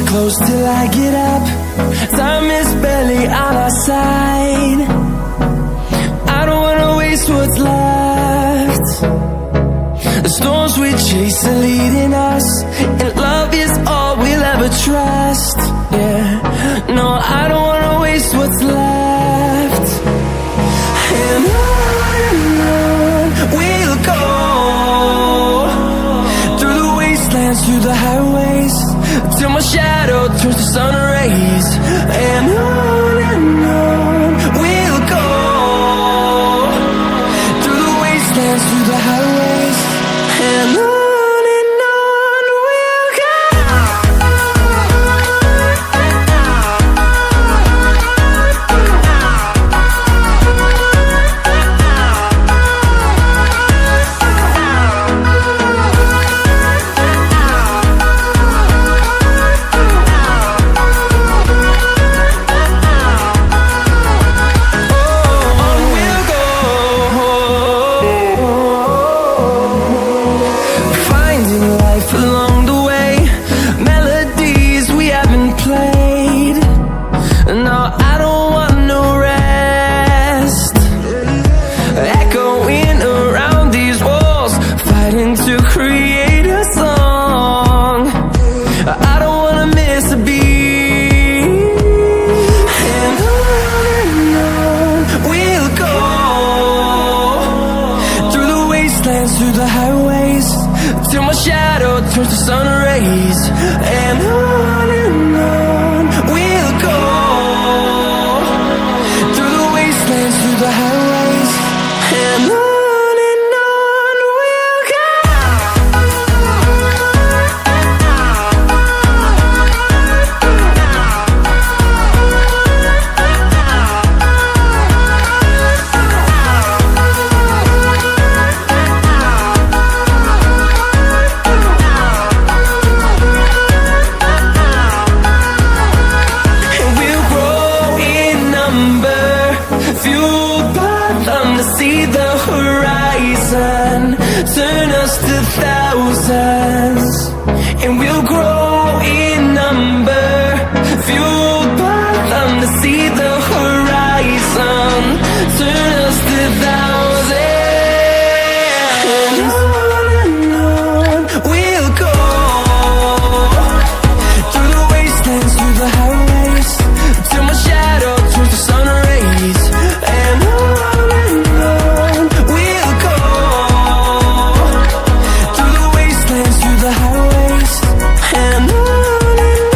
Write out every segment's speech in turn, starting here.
close till I get up. Time is barely on our side. I don't wanna waste what's left. The storms we chase are leading us, and love is all we'll ever trust. Yeah, no, I don't wanna waste what's left. And on we'll go, through the wastelands, through the highways, till my shadow turns to sun rays. And on we'll go, through the wastelands, through the highways, and on we'll go. Through the highways, till my shadow turns to sun rays. And on we'll go, through the wastelands, through the highways, and on we'll go. Fueled by them to see the horizon, turn us to thousands, and we'll grow in number. Fueled by them to see the horizon, turn us to thousands, and on we'll go, through the wastelands, through the highways, till my shadow turns to sun rays. And on we'll go, through the wastelands, through the highways, and on we'll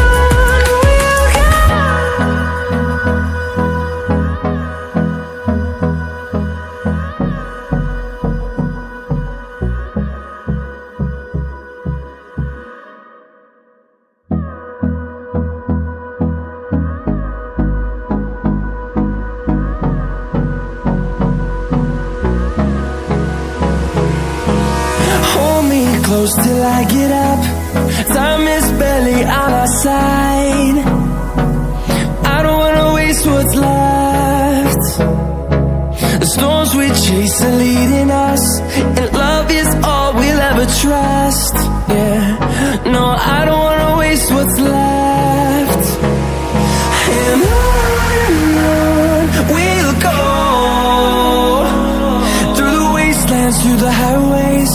go. Hold me close till I get up. Time is barely on our side. I don't wanna waste what's left. The storms we chase are leading us, and love is all we'll ever trust. Yeah, no, I don't wanna waste what's left. And on we'll go, through the wastelands, through the highways,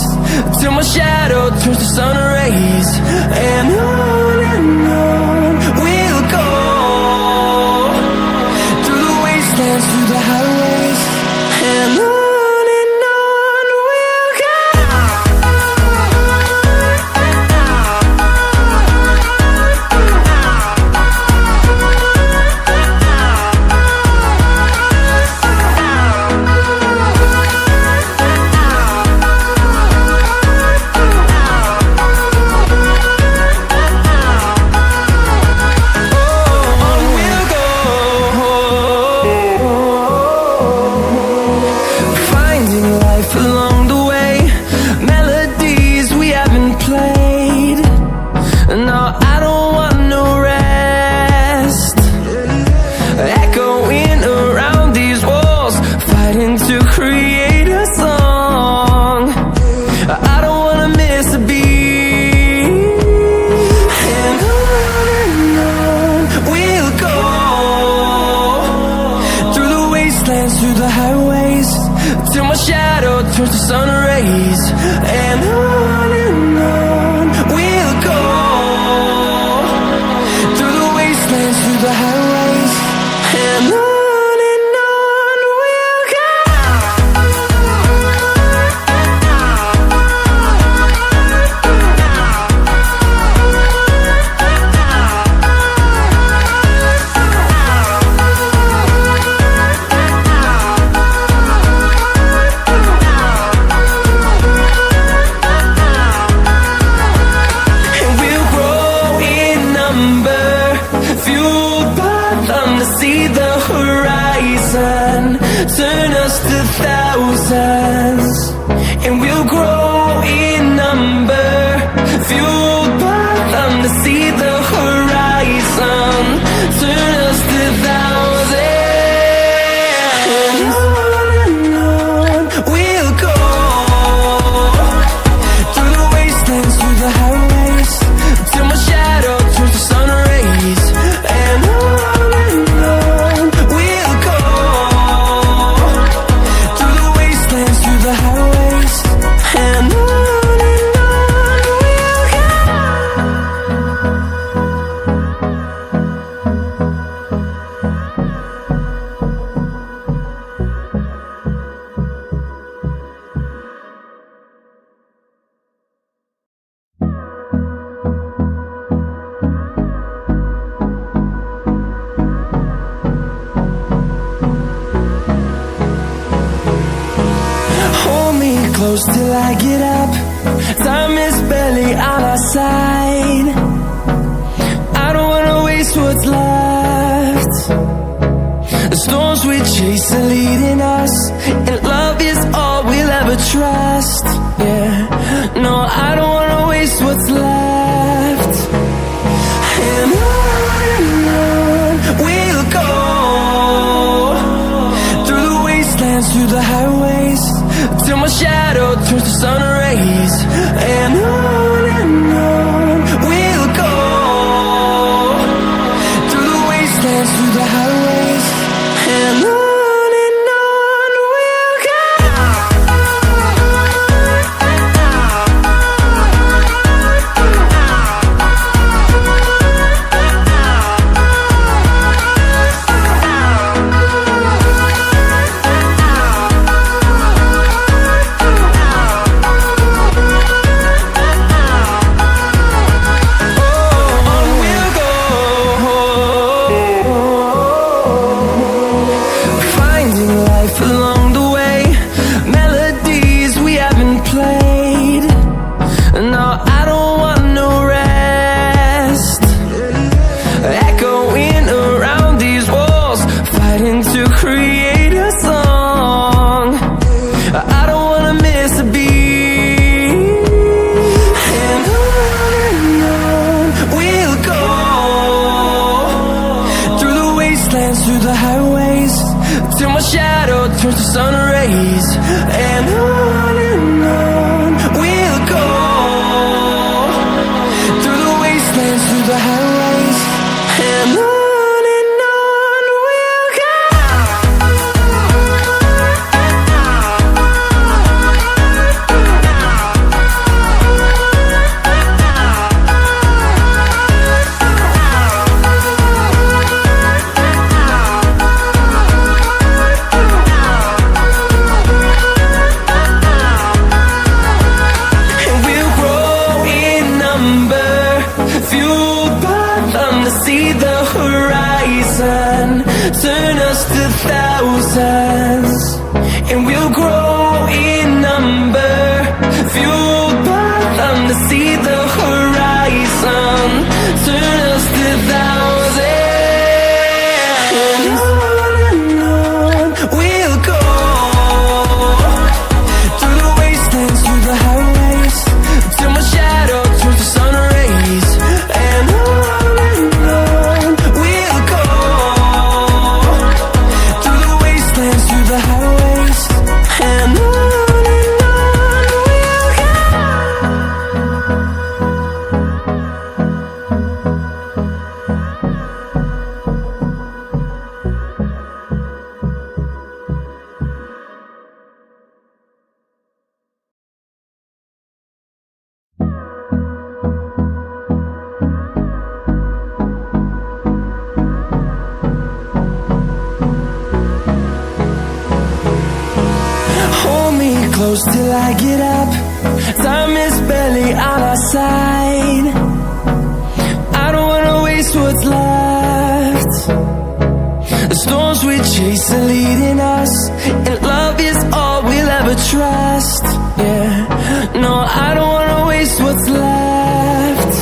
till my shadow turns to sun rays. And on we'll go, through the wastelands, through the highways, and on we'll go. I don't wanna miss a beat. And the highways, till my shadow turns to sun rays. And on we'll go, through the wastelands, through the highways. And on we'll go. See the horizon, turn us to thousands, and we'll grow in number, fueled by them to see the horizon, turn us to thousands. And on we'll go, through the wastelands, through the highways, till my shadow turns to sun rays. And close till I get up, time is barely on our side. I don't wanna waste what's left. The storms we chase are leading us, and love is all we'll ever trust. Yeah, no, I don't wanna waste what's left. And on we'll go, through the wastelands, through the highways, till my shadow turns to sun rays. And on we'll go, through the wastelands, through the highways. And on we'll go. Along the way, melodies we haven't played. No, I don't want no rest. Echoing around these walls, fighting to create a song. I don't wanna miss a beat. And on we'll go, through the wastelands, through the highways, till my shadow turns to sun rays. And on we'll go, through the wastelands, through the highways. And on we'll go. See the horizon, turn us to thousands, and we'll grow in number, fueled by them to see the horizon, turn us to thousands. And on we'll go, through the wastelands, through the highways, till my shadow turns to sun rays. And on through the highways. And close till I get up. Time is barely on our side. I don't wanna waste what's left. The storms we chase are leading us, and love is all we'll ever trust. Yeah, no, I don't wanna waste what's left.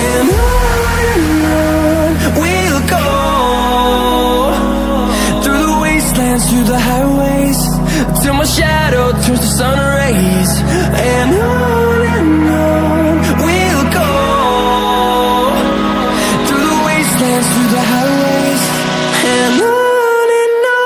And on we'll go, through the wastelands, through the highways, till my shadow turns to sun rays. And on we'll go, through the wastelands, through the highways, and on we'll go.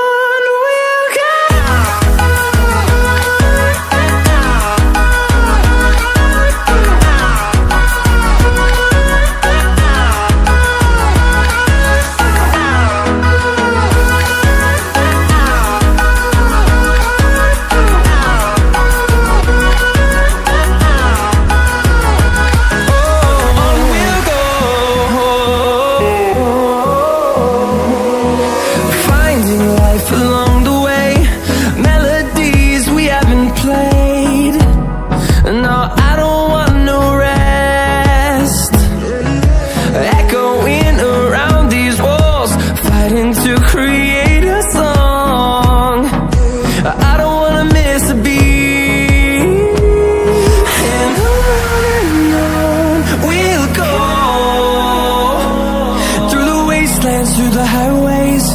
Through the highways,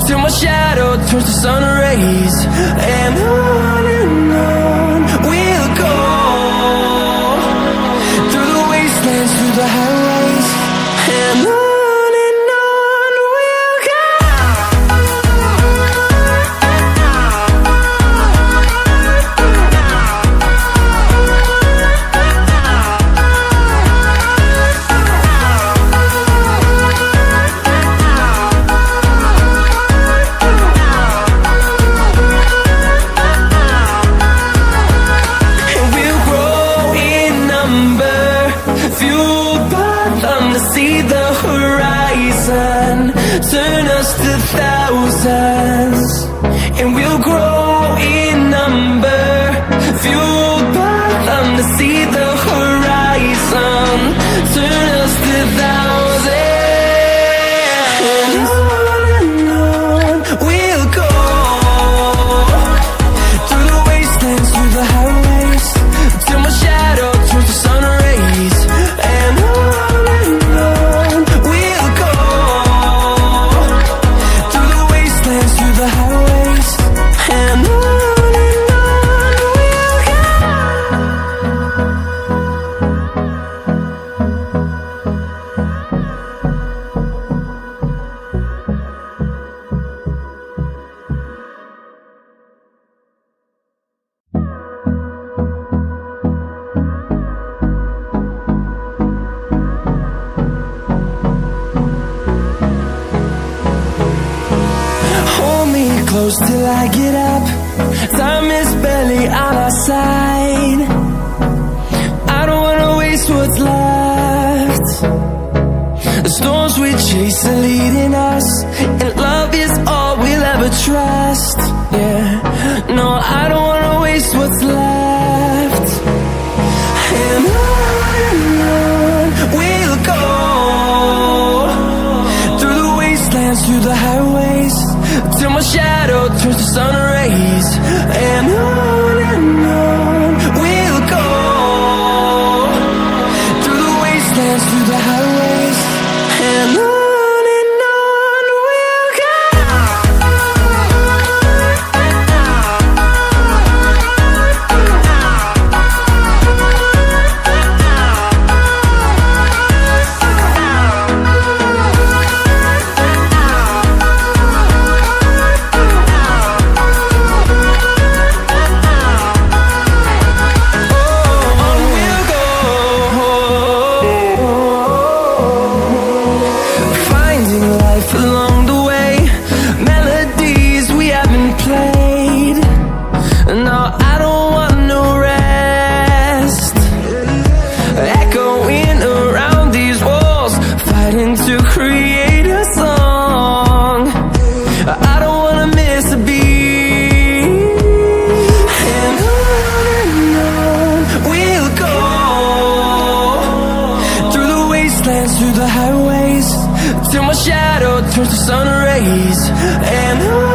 till my shadow turns to sun rays. And on we'll go, through the wastelands, through the highways, and on we'll go. See the horizon, turn us to thousands, and we'll grow in number, fueled by them to see the horizon, turn us to thousands. And on we'll go, through the wastelands, through the highways, till my shadow turns to sun rays. And close till I get up. Time is barely on our side. I don't wanna waste what's left. The storms we chase are leading us, and love is all we'll ever trust. Yeah, no, I don't wanna waste what's left. And on we'll go, through the wastelands, through the highways, till my shadow turns to sun rays. And on we'll go, through the wastelands, through the highways, and on we'll go. till my shadow turns to sun rays. And